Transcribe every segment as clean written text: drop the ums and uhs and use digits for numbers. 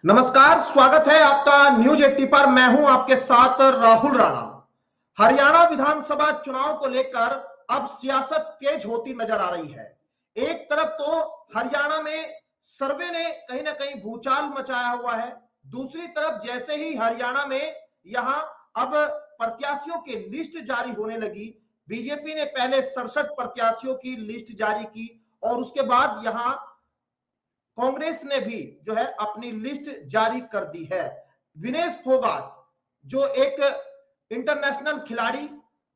नमस्कार, स्वागत है आपका न्यूज 80 पर। मैं हूं आपके साथ राहुल राणा। हरियाणा विधानसभा चुनाव को लेकर अब सियासत तेज होती नजर आ रही है। एक तरफ तो हरियाणा में सर्वे ने कहीं ना कहीं भूचाल मचाया हुआ है, दूसरी तरफ जैसे ही हरियाणा में यहां अब प्रत्याशियों की लिस्ट जारी होने लगी, बीजेपी ने पहले 67 प्रत्याशियों की लिस्ट जारी की और उसके बाद यहां कांग्रेस ने भी जो है अपनी लिस्ट जारी कर दी है। विनेश फोगाट जो एक इंटरनेशनल खिलाड़ी,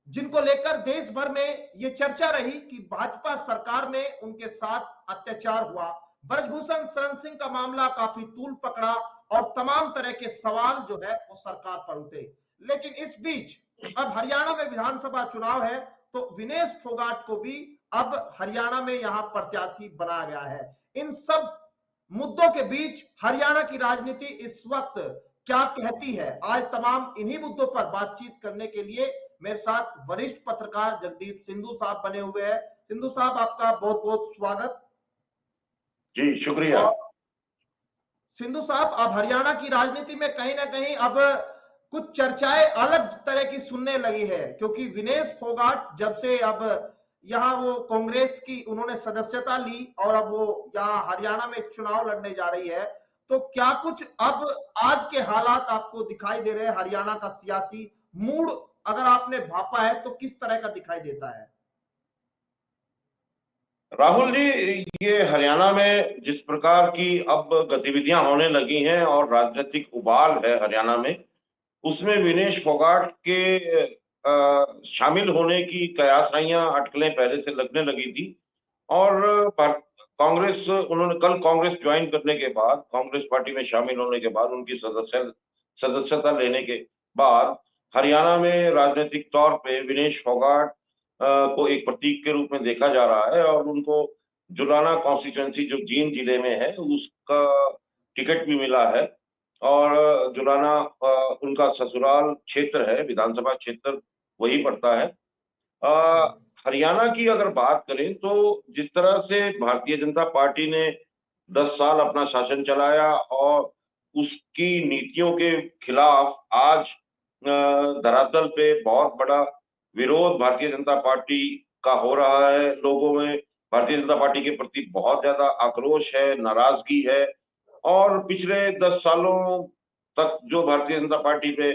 जिनको लेकर देश भर में ये चर्चा रही कि भाजपा सरकार में उनके साथ अत्याचार हुआ, ब्रजभूषण शरण सिंह का मामला काफी तूल पकड़ा और तमाम तरह के सवाल जो है वो सरकार पर उठे। लेकिन इस बीच अब हरियाणा में विधानसभा चुनाव है तो विनेश फोगाट को भी अब हरियाणा में यहां प्रत्याशी बनाया गया है। इन सब मुद्दों के बीच हरियाणा की राजनीति इस वक्त क्या कहती है, आज तमाम इन्हीं मुद्दों पर बातचीत करने के लिए मेरे साथ वरिष्ठ पत्रकार जगदीप सिंधु साहब बने हुए हैं। सिंधु साहब, आपका बहुत बहुत स्वागत। जी शुक्रिया। सिंधु साहब, अब हरियाणा की राजनीति में कहीं ना कहीं अब कुछ चर्चाएं अलग तरह की सुनने लगी है, क्योंकि विनेश फोगाट जब से अब यहाँ वो कांग्रेस की उन्होंने सदस्यता ली और अब वो यहाँ हरियाणा में चुनाव लड़ने जा रही है, तो क्या कुछ अब आज के हालात आपको दिखाई दे रहे हैं? हरियाणा का सियासी मूड अगर आपने भापा है तो किस तरह का दिखाई देता है? राहुल जी, ये हरियाणा में जिस प्रकार की अब गतिविधियां होने लगी हैं और राजनीतिक उबाल है हरियाणा में, उसमें विनेश फोगाट के शामिल होने की कयासाइयां अटकलें पहले से लगने लगी थी। और कांग्रेस, उन्होंने कल कांग्रेस ज्वाइन करने के बाद, कांग्रेस पार्टी में शामिल होने के बाद, उनकी सदस्यता लेने के बाद हरियाणा में राजनीतिक तौर पे विनेश फोगाट को एक प्रतीक के रूप में देखा जा रहा है और उनको जुलाना कॉन्स्टिट्यूंसी जो जींद जिले में है उसका टिकट भी मिला है। और जुलाना उनका ससुराल क्षेत्र है, विधानसभा क्षेत्र वही पड़ता है। हरियाणा की अगर बात करें तो जिस तरह से भारतीय जनता पार्टी ने 10 साल अपना शासन चलाया और उसकी नीतियों के खिलाफ आज धरातल पे बहुत बड़ा विरोध भारतीय जनता पार्टी का हो रहा है। लोगों में भारतीय जनता पार्टी के प्रति बहुत ज्यादा आक्रोश है, नाराजगी है। और पिछले 10 सालों तक जो भारतीय जनता पार्टी पे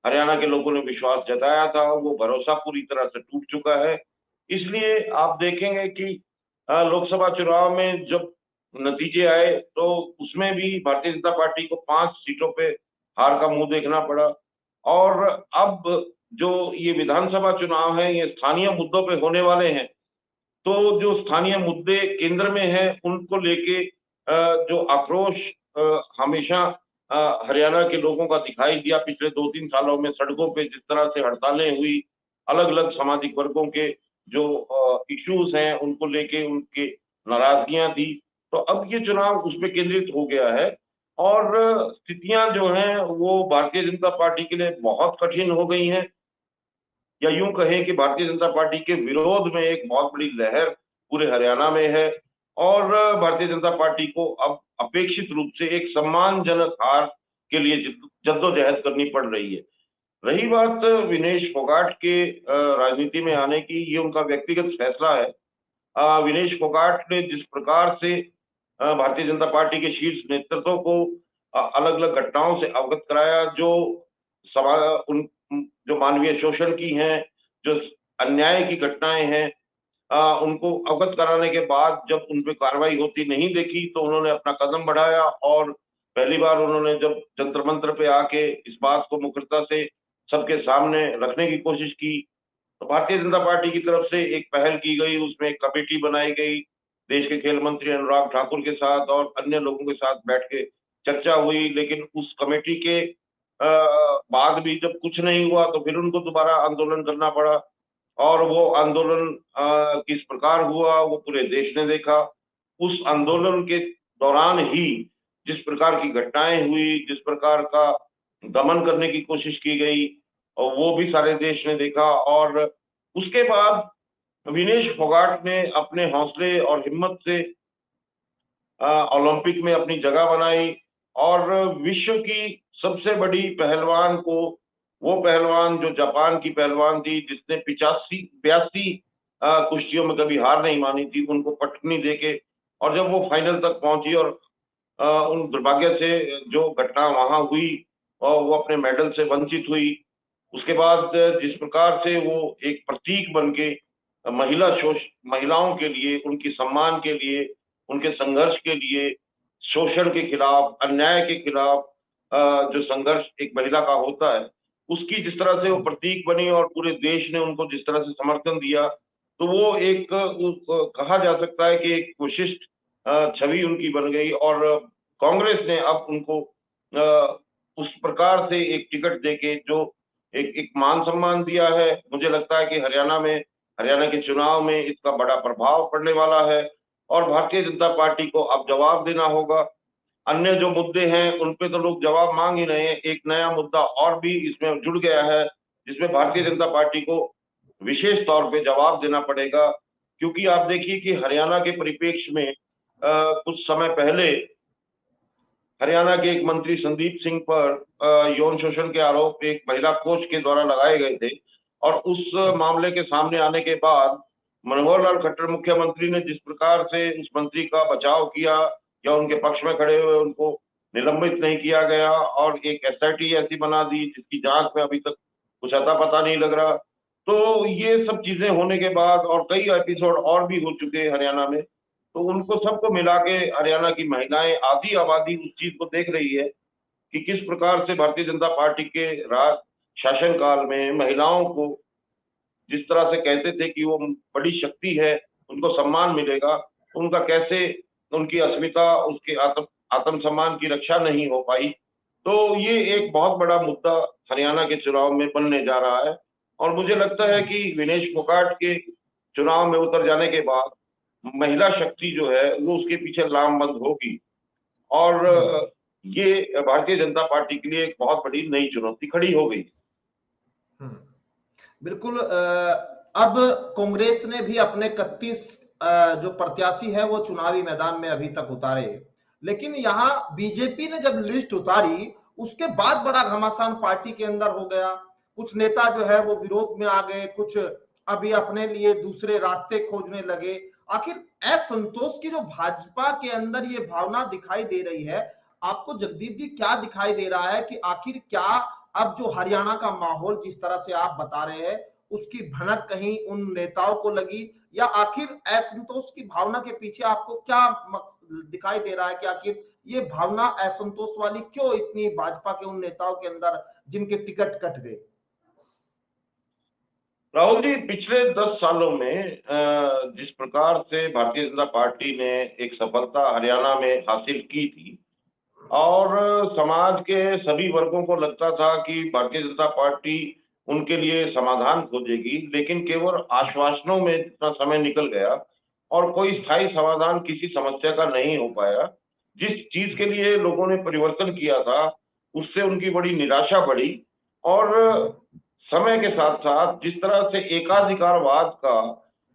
हरियाणा के लोगों ने विश्वास जताया था, वो भरोसा पूरी तरह से टूट चुका है। इसलिए आप देखेंगे कि लोकसभा चुनाव में जब नतीजे आए तो उसमें भी भारतीय जनता पार्टी को 5 सीटों पे हार का मुंह देखना पड़ा। और अब जो ये विधानसभा चुनाव है, ये स्थानीय मुद्दों पे होने वाले हैं। तो जो स्थानीय मुद्दे केंद्र में हैं, उनको लेके जो आक्रोश हमेशा हरियाणा के लोगों का दिखाई दिया पिछले 2-3 सालों में, सड़कों पे जिस तरह से हड़तालें हुई, अलग-अलग सामाजिक वर्गों के जो इश्यूज हैं उनको लेके उनकी नाराजगियां थी। तो अब ये चुनाव उस पे केंद्रित हो गया है और स्थितियां जो हैं वो भारतीय जनता पार्टी के लिए बहुत कठिन हो गई हैं। या यूं कहें कि भारतीय जनता पार्टी के विरोध में एक बहुत बड़ी लहर पूरे हरियाणा में है और भारतीय जनता पार्टी को अब अपेक्षित रूप से एक सम्मानजनक हार के लिए जद्दोजहद करनी पड़ रही है। रही बात विनेश फोगाट के राजनीति में आने की, ये उनका व्यक्तिगत फैसला है। विनेश फोगाट ने जिस प्रकार से भारतीय जनता पार्टी के शीर्ष नेतृत्व को अलग अलग घटनाओं से अवगत कराया, जो सभा उन जो मानवीय शोषण की हैं, जो अन्याय की घटनाएं हैं, उनको अवगत कराने के बाद जब उन पे कार्रवाई होती नहीं देखी तो उन्होंने अपना कदम बढ़ाया और पहली बार उन्होंने जब जंतर मंत्र पे आके इस बात को मुखरता से सबके सामने रखने की कोशिश की, तो भारतीय जनता पार्टी की तरफ से एक पहल की गई, उसमें एक कमेटी बनाई गई। देश के खेल मंत्री अनुराग ठाकुर के साथ और अन्य लोगों के साथ बैठ के चर्चा हुई, लेकिन उस कमेटी के बाद भी जब कुछ नहीं हुआ तो फिर उनको दोबारा आंदोलन करना पड़ा। और वो आंदोलन किस प्रकार हुआ वो पूरे देश ने देखा। उस आंदोलन के दौरान ही जिस प्रकार की घटनाएं हुई, जिस प्रकार का दमन करने की कोशिश की गई, और वो भी सारे देश ने देखा। और उसके बाद विनेश फोगाट ने अपने हौसले और हिम्मत से ओलंपिक में अपनी जगह बनाई और विश्व की सबसे बड़ी पहलवान को, वो पहलवान जो जापान की पहलवान थी जिसने 82 कुश्तियों में कभी हार नहीं मानी थी, उनको पटकनी देके, और जब वो फाइनल तक पहुंची और उन दुर्भाग्य से जो घटना वहां हुई और वो अपने मेडल से वंचित हुई, उसके बाद जिस प्रकार से वो एक प्रतीक बन के महिलाओं के लिए, उनकी सम्मान के लिए, उनके संघर्ष के लिए, शोषण के खिलाफ, अन्याय के खिलाफ जो संघर्ष एक महिला का होता है, उसकी जिस तरह से वो प्रतीक बनी और पूरे देश ने उनको जिस तरह से समर्थन दिया, तो वो एक कहा जा सकता है कि एक विशिष्ट छवि उनकी बन गई। और कांग्रेस ने अब उनको उस प्रकार से एक टिकट देके जो एक एक मान सम्मान दिया है, मुझे लगता है कि हरियाणा के चुनाव में इसका बड़ा प्रभाव पड़ने वाला है और भारतीय जनता पार्टी को अब जवाब देना होगा। अन्य जो मुद्दे हैं उन पे तो लोग जवाब मांग ही रहे हैं। एक नया मुद्दा और भी इसमें जुड़ गया है जिसमें भारतीय जनता पार्टी को विशेष तौर पे जवाब देना पड़ेगा, क्योंकि आप देखिए कि हरियाणा के परिप्रेक्ष्य में कुछ समय पहले हरियाणा के एक मंत्री संदीप सिंह पर यौन शोषण के आरोप एक महिला कोच के द्वारा लगाए गए थे और उस मामले के सामने आने के बाद मनोहर लाल खट्टर मुख्यमंत्री ने जिस प्रकार से उस मंत्री का बचाव किया या उनके पक्ष में खड़े हुए उनको निलंबित नहीं किया गया और एक एसआईटी ऐसी बना दी जिसकी जांच में अभी तक कुछ अता पता नहीं लग रहा। तो ये सब चीजें होने के बाद और कई एपिसोड और भी हो चुके हैं हरियाणा में, तो उनको सबको मिला के हरियाणा की महिलाएं, आधी आबादी उस चीज को देख रही है कि किस प्रकार से भारतीय जनता पार्टी के राज शासनकाल में महिलाओं को जिस तरह से कहते थे कि वो बड़ी शक्ति है, उनको सम्मान मिलेगा, उनका कैसे उनकी अस्मिता, उसके आत्मसम्मान की रक्षा नहीं हो पाई। तो ये एक बहुत बड़ा मुद्दा हरियाणा के चुनाव में बनने जा रहा है और मुझे लगता है कि विनेश फोगाट के चुनाव में उतर जाने के बाद महिला शक्ति जो है वो उसके पीछे लामबंद होगी और ये भारतीय जनता पार्टी के लिए एक बहुत बड़ी नई चुनौती खड़ी हो गई। बिल्कुल। अब कांग्रेस ने भी अपने 31 जो प्रत्याशी है वो चुनावी मैदान में अभी तक उतारे, लेकिन यहाँ बीजेपी ने जब लिस्ट उतारी उसके बाद बड़ा घमासान पार्टी के अंदर हो गया। कुछ नेता जो है वो विरोध में आ गए, कुछ अभी अपने लिए दूसरे रास्ते खोजने लगे। आखिर असंतोष की जो भाजपा के अंदर ये भावना दिखाई दे रही है, आपको जगदीप जी क्या दिखाई दे रहा है कि आखिर क्या अब जो हरियाणा का माहौल जिस तरह से आप बता रहे हैं उसकी भनक कहीं उन नेताओं को लगी, या आखिर असंतोष की भावना के पीछे आपको क्या दिखाई दे रहा है कि आखिर ये भावना असंतोष वाली क्यों इतनी भाजपा के उन नेताओं के अंदर जिनके टिकट कट गए? राहुल जी, पिछले 10 सालों में जिस प्रकार से भारतीय जनता पार्टी ने एक सफलता हरियाणा में हासिल की थी और समाज के सभी वर्गों को लगता था कि भारतीय जनता पार्टी उनके लिए समाधान खोजेगी, लेकिन केवल आश्वासनों में इतना समय निकल गया और कोई स्थायी समाधान किसी समस्या का नहीं हो पाया। जिस चीज के लिए लोगों ने परिवर्तन किया था उससे उनकी बड़ी निराशा बढ़ी और समय के साथ साथ जिस तरह से एकाधिकारवाद का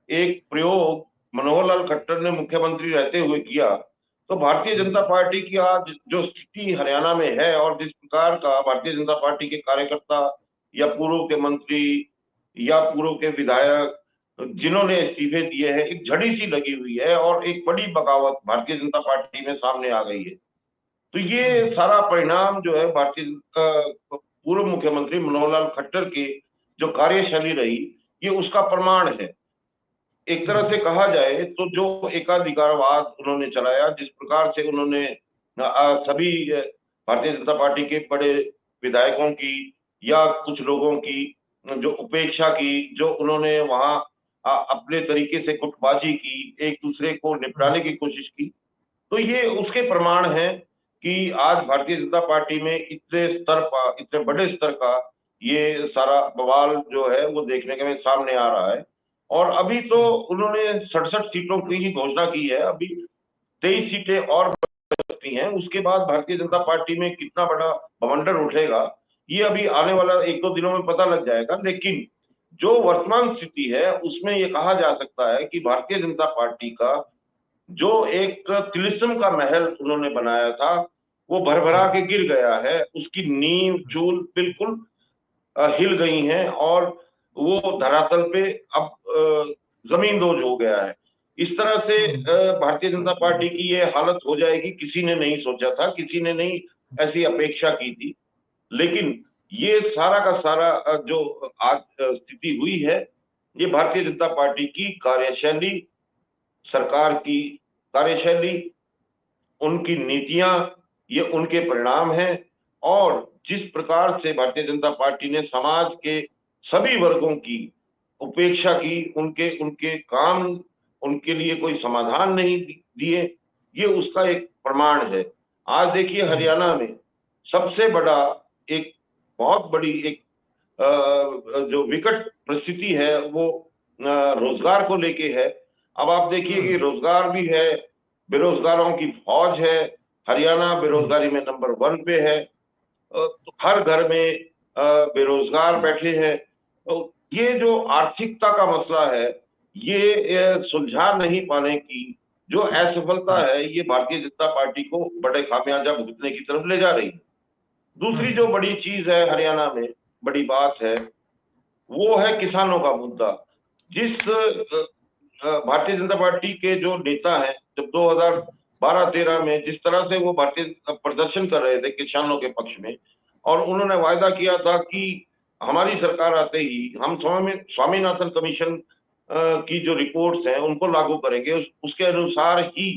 एक प्रयोग मनोहर लाल खट्टर ने मुख्यमंत्री रहते हुए किया, तो भारतीय जनता पार्टी की आज जो स्थिति हरियाणा में है और जिस प्रकार का भारतीय जनता पार्टी के कार्यकर्ता या पूर्व के मंत्री या पूर्व के विधायक जिन्होंने इस्तीफे दिए हैं, एक झड़ी सी लगी हुई है और एक बड़ी बगावत भारतीय जनता पार्टी में सामने आ गई है। तो ये सारा परिणाम जो है भारतीय पूर्व मुख्यमंत्री मनोहर लाल खट्टर की जो कार्यशैली रही, ये उसका प्रमाण है। एक तरह से कहा जाए तो जो एकाधिकारवाद उन्होंने चलाया, जिस प्रकार से उन्होंने सभी भारतीय जनता पार्टी के बड़े विधायकों की या कुछ लोगों की जो उपेक्षा की, जो उन्होंने वहां अपने तरीके से गुटबाजी की, एक दूसरे को निपटाने की कोशिश की, तो ये उसके प्रमाण है कि आज भारतीय जनता पार्टी में इतने बड़े स्तर का ये सारा बवाल जो है वो देखने के में सामने आ रहा है। और अभी तो उन्होंने 67 सीटों की ही घोषणा की है, अभी 23 सीटें और सकती हैं। उसके बाद भारतीय जनता पार्टी में कितना बड़ा बवंडर उठेगा ये अभी आने वाला 1-2 दिनों में पता लग जाएगा, लेकिन जो वर्तमान स्थिति है उसमें ये कहा जा सकता है कि भारतीय जनता पार्टी का जो एक तिलिस्म का महल उन्होंने बनाया था वो भरभरा के गिर गया है, उसकी नींव चूल बिल्कुल हिल गई हैं और वो धरातल पे अब जमींदोज हो गया है। इस तरह से भारतीय जनता पार्टी की ये हालत हो जाएगी, किसी ने नहीं सोचा था, किसी ने नहीं ऐसी अपेक्षा की थी। लेकिन ये सारा का सारा जो आज स्थिति हुई है, ये भारतीय जनता पार्टी की कार्यशैली, सरकार की कार्यशैली, उनकी नीतियां, ये उनके परिणाम हैं। और जिस प्रकार से भारतीय जनता पार्टी ने समाज के सभी वर्गों की उपेक्षा की, उनके उनके काम, उनके लिए कोई समाधान नहीं दिए, ये उसका एक प्रमाण है। आज देखिए हरियाणा में सबसे बड़ा एक बहुत बड़ी एक जो विकट परिस्थिति है वो रोजगार को लेके है। अब आप देखिए कि रोजगार भी है, बेरोजगारों की फौज है, हरियाणा बेरोजगारी में नंबर 1 पे है। तो हर घर में बेरोजगार बैठे हैं। तो ये जो आर्थिकता का मसला है, ये सुलझा नहीं पाने की जो असफलता है, ये भारतीय जनता पार्टी को बड़े खामियाजा भुगतने की तरफ ले जा रही है। दूसरी जो बड़ी चीज है हरियाणा में, बड़ी बात है, वो है किसानों का मुद्दा। जिस भारतीय जनता पार्टी के जो नेता हैं, जब 2012-13 में जिस तरह से वो भारतीय प्रदर्शन कर रहे थे किसानों के पक्ष में, और उन्होंने वायदा किया था कि हमारी सरकार आते ही हम स्वामीनाथन कमीशन की जो रिपोर्ट्स हैं उनको लागू करेंगे, उसके अनुसार ही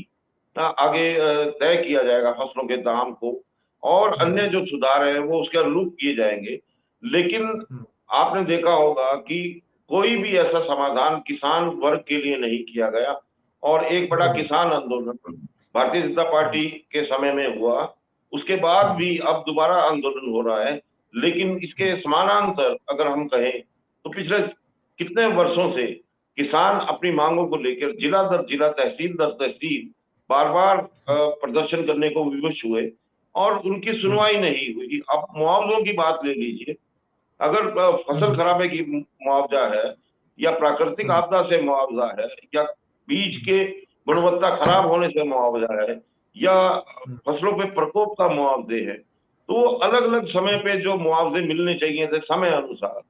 आगे तय किया जाएगा फसलों के दाम को, और अन्य जो सुधार है वो उसके अनुरूप किए जाएंगे। लेकिन आपने देखा होगा कि कोई भी ऐसा समाधान किसान वर्ग के लिए नहीं किया गया, और एक बड़ा किसान आंदोलन भारतीय जनता पार्टी के समय में हुआ, उसके बाद भी अब दोबारा आंदोलन हो रहा है। लेकिन इसके समानांतर अगर हम कहें तो पिछले कितने वर्षों से किसान अपनी मांगों को लेकर जिला दर जिला, तहसील दर तहसील बार-बार प्रदर्शन करने को विवश हुए और उनकी सुनवाई नहीं हुई। अब मुआवजों की बात ले लीजिए, अगर फसल खराबे की मुआवजा है, या प्राकृतिक आपदा से मुआवजा है, या बीज के गुणवत्ता खराब होने से मुआवजा है, या फसलों पे प्रकोप का मुआवजे है, तो अलग अलग समय पे जो मुआवजे मिलने चाहिए थे समय अनुसार,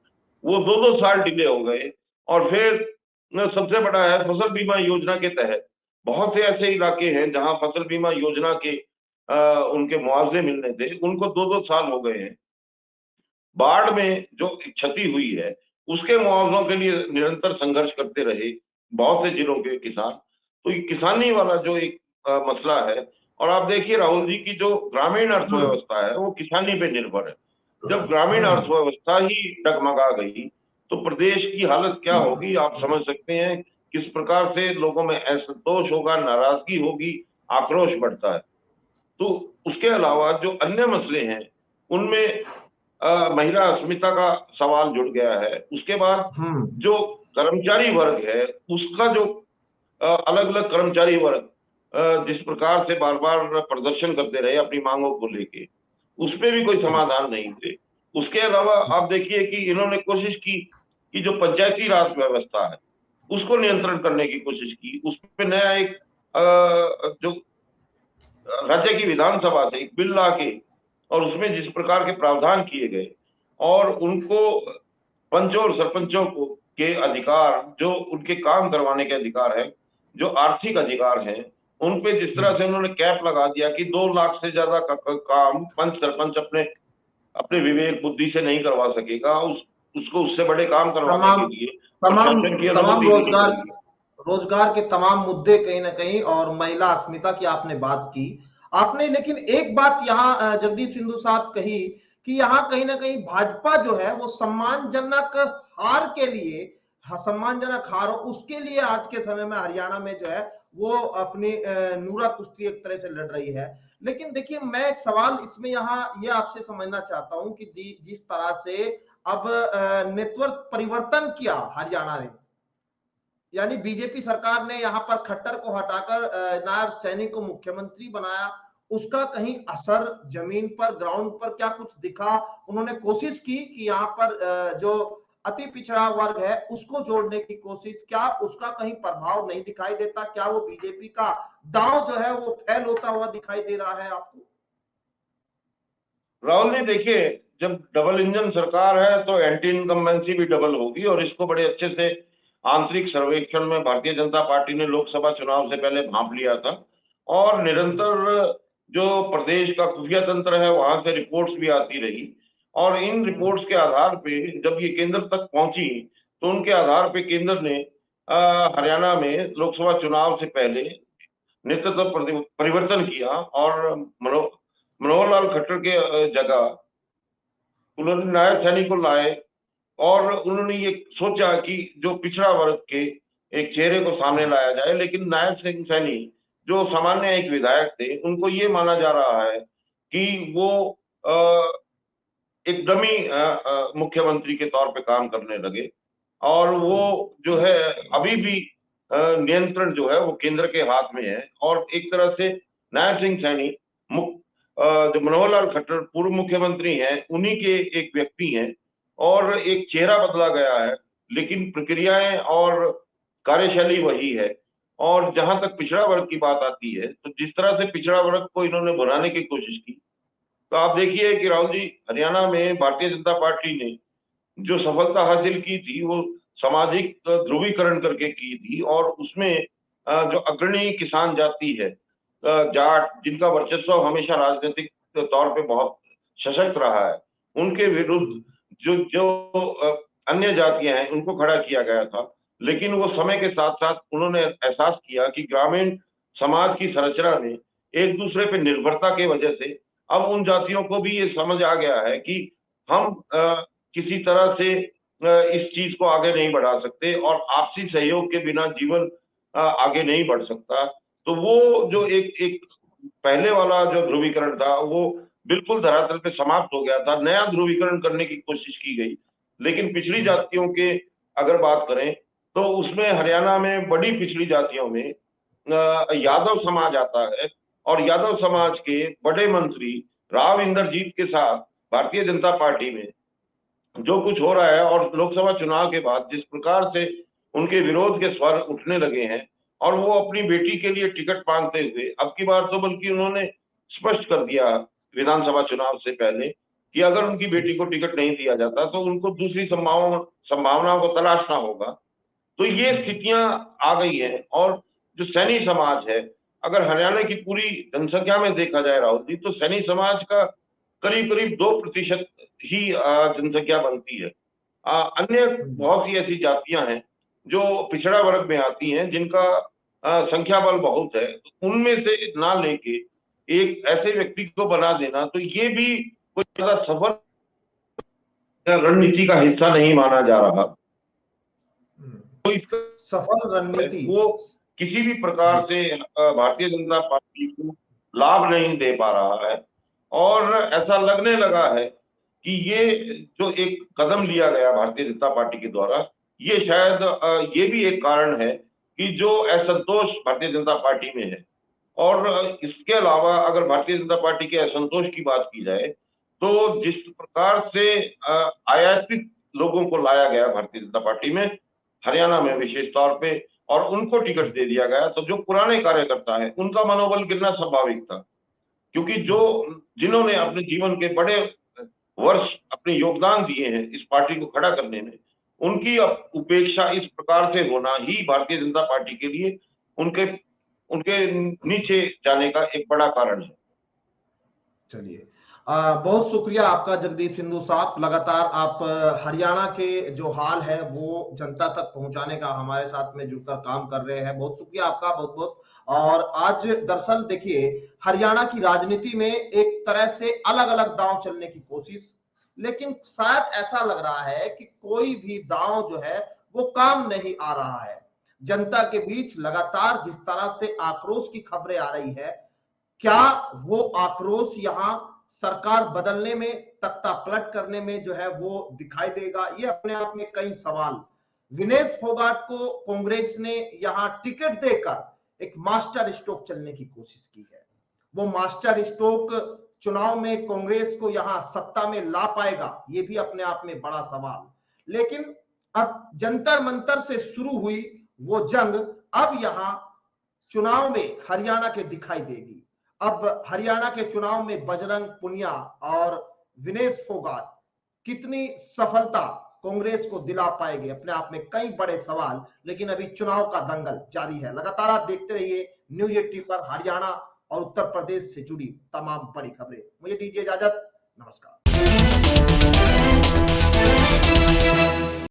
वो 2-2 साल डिले हो गए। और फिर सबसे बड़ा है फसल बीमा योजना के तहत बहुत से ऐसे इलाके हैं जहां फसल बीमा योजना के उनके मुआवजे मिलने थे, उनको 2-2 साल हो गए हैं। बाढ़ में जो क्षति हुई है, उसके मुआवजों के लिए निरंतर संघर्ष करते रहे बहुत से जिलों के किसान। तो ये किसानी वाला जो एक मसला है, और आप देखिए राहुल जी की जो ग्रामीण अर्थव्यवस्था है, वो किसानी पे निर्भर है। जब ग्रामीण अर्थव्यवस्था ही डगमगा गई, तो प्रदेश की हालत क्या होगी आप समझ सकते हैं। किस प्रकार से लोगों में असंतोष होगा, नाराजगी होगी, आक्रोश बढ़ता है। तो उसके अलावा जो अन्य मसले हैं, उनमें महिला अस्मिता का सवाल जुड़ गया है। उसके बाद जो कर्मचारी वर्ग है, उसका जो अलग-अलग कर्मचारी वर्ग जिस प्रकार से बार-बार प्रदर्शन करते रहे अपनी मांगों को लेके, उसपे भी कोई समाधान नहीं हुए। उसके अलावा आप देखिए कि इन्होंने कोशिश की कि जो पंचायती राज व्यवस्था है, उसको नियंत्रण करने की कोशिश की। उसपे नया एक जो राज्य की विधानसभा से एक बिल लाके, और उसमें जिस प्रकार के प्रावधान किए गए, और उनको पंचों और सरपंचों को के अधिकार, जो उनके काम करवाने के अधिकार है, जो आर्थिक अधिकार हैं, उन पे जिस तरह से उन्होंने कैप लगा दिया कि 2 लाख से ज्यादा का काम पंच सरपंच अपने अपने विवेक बुद्धि से नहीं करवा सकेगा, उसको उससे बड़े काम करवाने के लिए तमाम प्रशासन की तमाम अनुमति लेनी चाहिए। रोजगार के तमाम मुद्दे कहीं ना कहीं, और महिला अस्मिता की आपने बात की। आपने लेकिन एक बात यहाँ जगदीप सिंधु साहब कही कि यहाँ कहीं ना कहीं भाजपा जो है वो सम्मानजनक हार के लिए, सम्मानजनक हार हो उसके लिए आज के समय में हरियाणा में जो है वो अपनी नूरा कुश्ती एक तरह से लड़ रही है। लेकिन देखिए, मैं एक सवाल इसमें यहाँ ये आपसे समझना चाहता हूं कि जिस तरह से अब नेतृत्व परिवर्तन किया हरियाणा ने, यानी बीजेपी सरकार ने यहां पर खट्टर को हटाकर नायब सैनी को मुख्यमंत्री बनाया, उसका कहीं असर जमीन पर, ग्राउंड पर क्या कुछ दिखा? उन्होंने कोशिश की कि यहाँ पर जो अति पिछड़ा वर्ग है उसको जोड़ने की कोशिश, क्या उसका कहीं प्रभाव नहीं दिखाई देता? क्या वो बीजेपी का दांव जो है वो फेल होता हुआ दिखाई दे रहा है आपको? राहुल जी देखिए, जब डबल इंजन सरकार है तो एंटी इनकम्बेंसी भी डबल होगी, और इसको बड़े अच्छे से आंतरिक सर्वेक्षण में भारतीय जनता पार्टी ने लोकसभा चुनाव से पहले भांप लिया था। और निरंतर जो प्रदेश का खुफिया तंत्र है वहां से रिपोर्ट्स भी आती रही, और इन रिपोर्ट्स के आधार पे जब ये केंद्र तक पहुंची तो उनके आधार पे केंद्र ने हरियाणा में लोकसभा चुनाव से पहले नेतृत्व परिवर्तन किया, और मनोहर लाल खट्टर के जगह उन्होंने नायब सैनी को लाए, और उन्होंने ये सोचा कि जो पिछड़ा वर्ग के एक चेहरे को सामने लाया जाए। लेकिन नायब सिंह सैनी जो सामान्य एक विधायक थे, उनको ये माना जा रहा है कि वो एक डमी मुख्यमंत्री के तौर पे काम करने लगे, और वो जो है अभी भी नियंत्रण जो है वो केंद्र के हाथ में है। और एक तरह से नायब सिंह सैनी जो मनोहर लाल खट्टर पूर्व मुख्यमंत्री हैं, उन्हीं के एक व्यक्ति हैं, और एक चेहरा बदला गया है लेकिन प्रक्रियाएं और कार्यशैली वही है। और जहां तक पिछड़ा वर्ग की बात आती है, तो जिस तरह से पिछड़ा वर्ग को इन्होंने बनाने की कोशिश की, तो आप देखिए कि राहुल जी, हरियाणा में भारतीय जनता पार्टी ने जो सफलता हासिल की थी वो सामाजिक ध्रुवीकरण करके की थी, और उसमें जो अग्रणी किसान जाति है, जाट, जिनका वर्चस्व हमेशा राजनीतिक तौर पे बहुत सशक्त रहा है, उनके विरुद्ध जो जो अन्य जातियां हैं उनको खड़ा किया गया था। लेकिन वो समय के साथ साथ उन्होंने एहसास किया कि ग्रामीण समाज की संरचना में एक दूसरे पे निर्भरता की वजह से अब उन जातियों को भी ये समझ आ गया है कि हम किसी तरह से इस चीज को आगे नहीं बढ़ा सकते, और आपसी सहयोग के बिना जीवन आगे नहीं बढ़ सकता। तो वो जो एक एक पहले वाला जो ध्रुवीकरण था वो बिल्कुल धरातल पे समाप्त हो गया था। नया ध्रुवीकरण करने की कोशिश की गई, लेकिन पिछड़ी जातियों के अगर बात करें तो उसमें हरियाणा में बड़ी पिछड़ी जातियों में यादव समाज आता है, और यादव समाज के बड़े मंत्री राव इंद्रजीत के साथ भारतीय जनता पार्टी में जो कुछ हो रहा है, और लोकसभा चुनाव के बाद जिस प्रकार से उनके विरोध के स्वर उठने लगे हैं, और वो अपनी बेटी के लिए टिकट मांगते हुए अब की बार तो बल्कि उन्होंने स्पष्ट कर दिया विधानसभा चुनाव से पहले कि अगर उनकी बेटी को टिकट नहीं दिया जाता तो उनको दूसरी संभावनाओं को तलाशना होगा। तो ये स्थितियां आ गई हैं। और जो सैनी समाज है, अगर हरियाणा की पूरी जनसंख्या में देखा जाए राहुल जी, तो सैनी समाज का करीब करीब 2% ही जनसंख्या बनती है। अन्य बहुत सी ऐसी जातियां हैं जो पिछड़ा वर्ग में आती हैं, जिनका संख्या बल बहुत है, उनमें से ना लेके एक ऐसे व्यक्ति को बना देना, तो ये भी कोई ज्यादा सफल रणनीति का हिस्सा नहीं माना जा रहा। तो इसका सफल रणनीति वो किसी भी प्रकार से भारतीय जनता पार्टी को लाभ नहीं दे पा रहा है, और ऐसा लगने लगा है कि ये जो एक कदम लिया गया भारतीय जनता पार्टी के द्वारा, ये शायद ये भी एक कारण है कि जो असंतोष भारतीय जनता पार्टी में है। और इसके अलावा अगर भारतीय जनता पार्टी के असंतोष की बात की जाए, तो जिस प्रकार से आयातित लोगों को लाया गया भारतीय जनता पार्टी में, हरियाणा में विशेष तौर पे, और उनको टिकट दे दिया गया, तो जो पुराने कार्यकर्ता है उनका मनोबल गिरना स्वाभाविक था, क्योंकि जो जिन्होंने अपने जीवन के बड़े वर्ष अपने योगदान दिए हैं इस पार्टी को खड़ा करने में, उनकी उपेक्षा इस प्रकार से होना ही भारतीय जनता पार्टी के लिए उनके उनके नीचे जाने का एक बड़ा कारण है। चलिए, बहुत शुक्रिया आपका जगदीप सिंधु साहब। लगातार आप हरियाणा के जो हाल है वो जनता तक पहुंचाने का हमारे साथ में जुड़कर काम कर रहे हैं। बहुत शुक्रिया आपका, बहुत बहुत। और आज दरअसल देखिए, हरियाणा की राजनीति में एक तरह से अलग अलग दांव चलने की कोशिश, लेकिन शायद ऐसा लग रहा है कि कोई भी दांव जो है वो काम नहीं आ रहा है। जनता के बीच लगातार जिस तरह से आक्रोश की खबरें आ रही है, क्या वो आक्रोश यहां सरकार बदलने में, तख्ता पलट करने में जो है वो दिखाई देगा? ये अपने आप में कई सवाल। विनेश फोगाट को कांग्रेस ने यहां टिकट देकर एक मास्टर स्ट्रोक चलने की कोशिश की है। वो मास्टर स्ट्रोक चुनाव में कांग्रेस को यहां सत्ता में ला पाएगा, ये भी अपने आप में बड़ा सवाल। लेकिन अब जंतर मंतर से शुरू हुई वो जंग अब यहां चुनाव में हरियाणा के दिखाई देगी। अब हरियाणा के चुनाव में बजरंग पुनिया और विनेश फोगाट कितनी सफलता कांग्रेस को दिला पाएंगे, अपने आप में कई बड़े सवाल। लेकिन अभी चुनाव का दंगल जारी है। लगातार आप देखते रहिए न्यूज 18 पर हरियाणा और उत्तर प्रदेश से जुड़ी तमाम बड़ी खबरें। मुझे दीजिए इजाजत, नमस्कार।